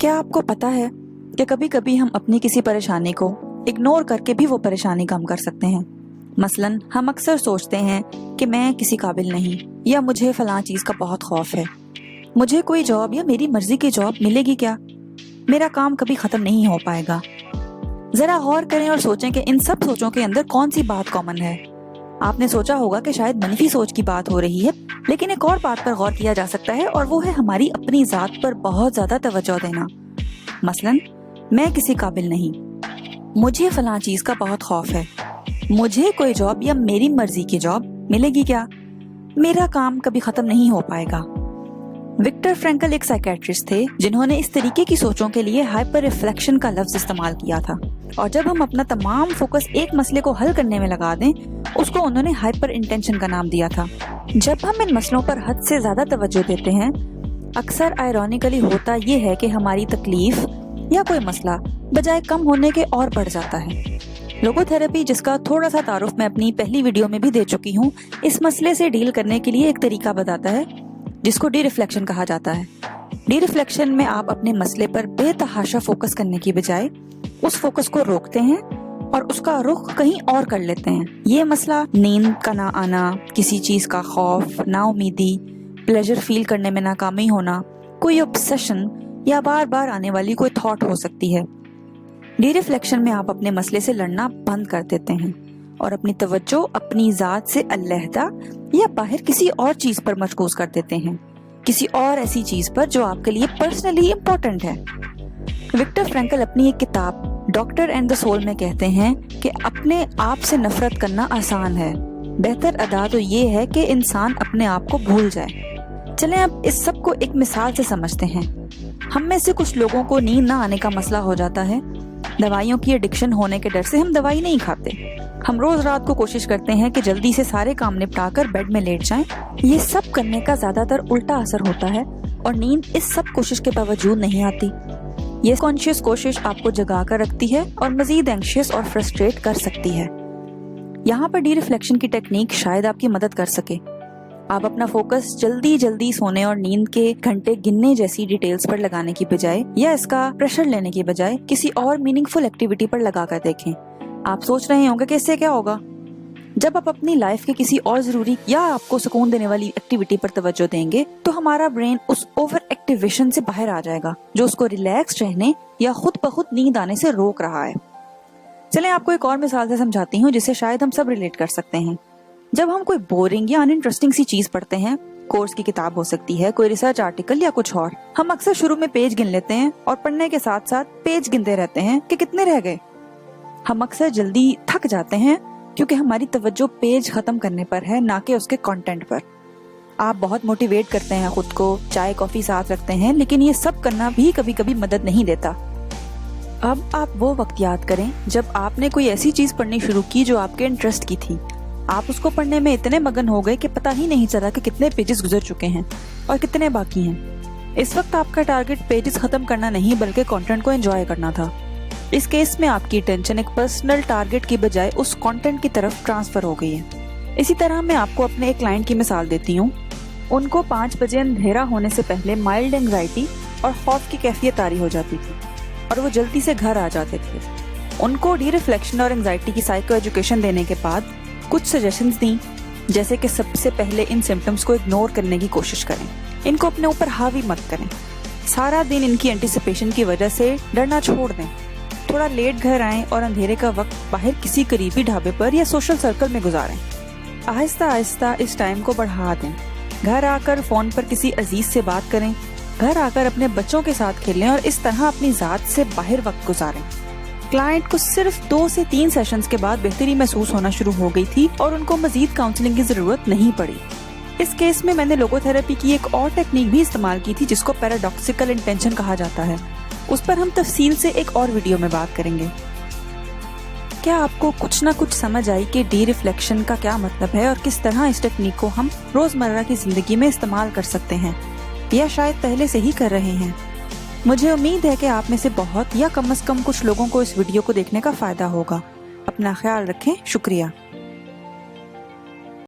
क्या आपको पता है कि कभी कभी हम अपनी किसी परेशानी को इग्नोर करके भी वो परेशानी कम कर सकते हैं। मसलन हम अक्सर सोचते हैं कि मैं किसी काबिल नहीं, या मुझे फलां चीज का बहुत खौफ है, मुझे कोई जॉब या मेरी मर्जी की जॉब मिलेगी क्या, मेरा काम कभी खत्म नहीं हो पाएगा। जरा गौर करें और सोचें कि इन सब सोचों के अंदर कौन सी बात कॉमन है। आपने सोचा होगा कि शायद मनफी सोच की बात हो रही है, लेकिन एक और बात पर गौर किया जा सकता है और वो है हमारी अपनी जात पर बहुत ज्यादा तवज्जो देना। मसलन, मैं किसी काबिल नहीं, मुझे फलां चीज का बहुत खौफ है, मुझे कोई जॉब या मेरी मर्जी की जॉब मिलेगी क्या, मेरा काम कभी खत्म नहीं हो पाएगा। विक्टर फ्रैंकल एक साइकेट्रिस्ट थे जिन्होंने इस तरीके की सोचों के लिए हाइपर रिफ्लेक्शन का लफ्ज इस्तेमाल किया था, और जब हम अपना तमाम फोकस एक मसले को हल करने में लगा दें, उसको उन्होंने हाइपर इंटेंशन का नाम दिया था। जब हम इन मसलों पर हद से ज्यादा तवज्जो देते हैं, अक्सर आयरॉनिकली होता ये है कि हमारी तकलीफ या कोई मसला बजाय कम होने के और बढ़ जाता है। लोगोथेरेपी, जिसका थोड़ा सा तारुफ मैं अपनी पहली वीडियो में भी दे चुकी हूँ, इस मसले से डील करने के लिए एक तरीका बताता है जिसको डी रिफ्लेक्शन कहा जाता है। डी रिफ्लेक्शन में आप अपने मसले पर बेतहाशा फोकस करने की बजाय उस फोकस को रोकते हैं और उसका रुख कहीं और कर लेते हैं। ये मसला नींद का ना आना, किसी चीज का खौफ, नाउमीदी, प्लेजर फील करने में नाकामी होना, कोई ऑब्सेशन या बार बार आने वाली कोई थॉट हो सकती है। डी रिफ्लेक्शन में आप अपने मसले से लड़ना बंद कर देते हैं और अपनी तवज्जो अपनी जात से अलहदा या बाहर किसी और चीज पर मरकूज कर देते हैं, किसी और ऐसी चीज पर जो आपके लिए पर्सनली इम्पोर्टेंट है। विक्टर फ्रैंकल अपनी एक किताब डॉक्टर एंड द सोल में कहते हैं कि अपने आप से नफरत करना आसान है, बेहतर अदा तो ये है कि इंसान अपने आप को भूल जाए। चलें अब इस सब को एक मिसाल से समझते हैं। हम में से कुछ लोगों को नींद ना आने का मसला हो जाता है। दवाइयों की एडिक्शन होने के डर से हम दवाई नहीं खाते। हम रोज रात को कोशिश करते हैं कि जल्दी से सारे काम निपटाकर बेड में लेट जाएं। ये सब करने का ज्यादातर उल्टा असर होता है और नींद इस सब कोशिश के बावजूद नहीं आती। ये कॉन्शियस कोशिश आपको जगा कर रखती है और मजीद एंग्शियस और फ्रस्ट्रेट कर सकती है। यहाँ पर डी रिफ्लेक्शन की टेक्निक शायद आपकी मदद कर सके। आप अपना फोकस जल्दी जल्दी सोने और नींद के घंटे गिनने जैसी डिटेल्स पर लगाने की बजाय, या इसका प्रेशर लेने की बजाय किसी और मीनिंगफुल एक्टिविटी पर लगा कर देखें। आप सोच रहे होंगे कि इससे क्या होगा। जब आप अपनी लाइफ के किसी और जरूरी या आपको सुकून देने वाली एक्टिविटी पर तवज्जो देंगे, तो हमारा ब्रेन उस ओवर एक्टिवेशन से बाहर आ जाएगा जो उसको रिलैक्स रहने या खुद ब खुद नींद आने से रोक रहा है। चलें आपको एक और मिसाल से समझाती हूँ जिसे शायद हम सब रिलेट कर सकते हैं। जब हम कोई बोरिंग या अनइंटरेस्टिंग सी चीज पढ़ते हैं, कोर्स की किताब हो सकती है, कोई रिसर्च आर्टिकल या कुछ और, हम अक्सर शुरू में पेज गिन लेते हैं और पढ़ने के साथ साथ पेज गिनते रहते हैं कि कितने रह गए। हम अक्सर जल्दी थक जाते हैं क्योंकि हमारी तवज्जो पेज खत्म करने पर है, ना कि उसके कंटेंट पर। आप बहुत मोटिवेट करते हैं खुद को, चाय कॉफी साथ रखते हैं, लेकिन ये सब करना भी कभी कभी मदद नहीं देता। अब आप वो वक्त याद करें जब आपने कोई ऐसी चीज पढ़नी शुरू की जो आपके इंटरेस्ट की थी। आप उसको पढ़ने में इतने मगन हो गए कि पता ही नहीं चला कि कितने पेजेस गुजर चुके हैं और कितने बाकी हैं। इस वक्त आपका टारगेट पेजेस खत्म करना नहीं बल्कि कंटेंट को एंजॉय करना था। इस केस में आपकी टेंशन एक पर्सनल टारगेट की बजाय उस कंटेंट की तरफ ट्रांसफर हो गई है। इसी तरह मैं आपको अपने एक क्लाइंट की मिसाल देती हूँ। उनको 5 बजे अंधेरा होने से पहले माइल्ड एंग्जाइटी और खौफ की कैफियत तारी हो जाती थी और वो जल्दी से घर आ जाते थे। उनको डी रिफ्लेक्शन और एंग्जाइटी की साइको एजुकेशन देने के बाद कुछ सजेशंस दी, जैसे कि सबसे पहले इन सिम्टम्स को इग्नोर करने की कोशिश करें, इनको अपने ऊपर हावी मत करें, सारा दिन इनकी एंटिसिपेशन की वजह से डरना छोड़ दें, थोड़ा लेट घर आएं और अंधेरे का वक्त बाहर किसी करीबी ढाबे पर या सोशल सर्कल में गुजारें। आहिस्ता आहिस्ता इस टाइम को बढ़ा दें। घर आकर फोन पर किसी अजीज से बात करें, घर आकर अपने बच्चों के साथ खेलें और इस तरह अपनी जात से बाहर वक्त गुजारें। क्लाइंट को सिर्फ 2 से 3 सेशंस के बाद बेहतरी महसूस होना शुरू हो गई थी और उनको मजीद काउंसलिंग की जरूरत नहीं पड़ी। इस केस में मैंने लोगोथेरेपी की एक और टेक्निक भी इस्तेमाल की थी जिसको पैराडॉक्सिकल इंटेंशन कहा जाता है। उस पर हम तफसील से एक और वीडियो में बात करेंगे। क्या आपको कुछ ना कुछ समझ आई कि डी रिफ्लेक्शन का क्या मतलब है और किस तरह इस टेक्निक को हम रोजमर्रा की जिंदगी में इस्तेमाल कर सकते हैं, या शायद पहले से ही कर रहे हैं। मुझे उम्मीद है कि आप में से बहुत या कम से कम कुछ लोगों को इस वीडियो को देखने का फायदा होगा। अपना ख्याल रखें। शुक्रिया।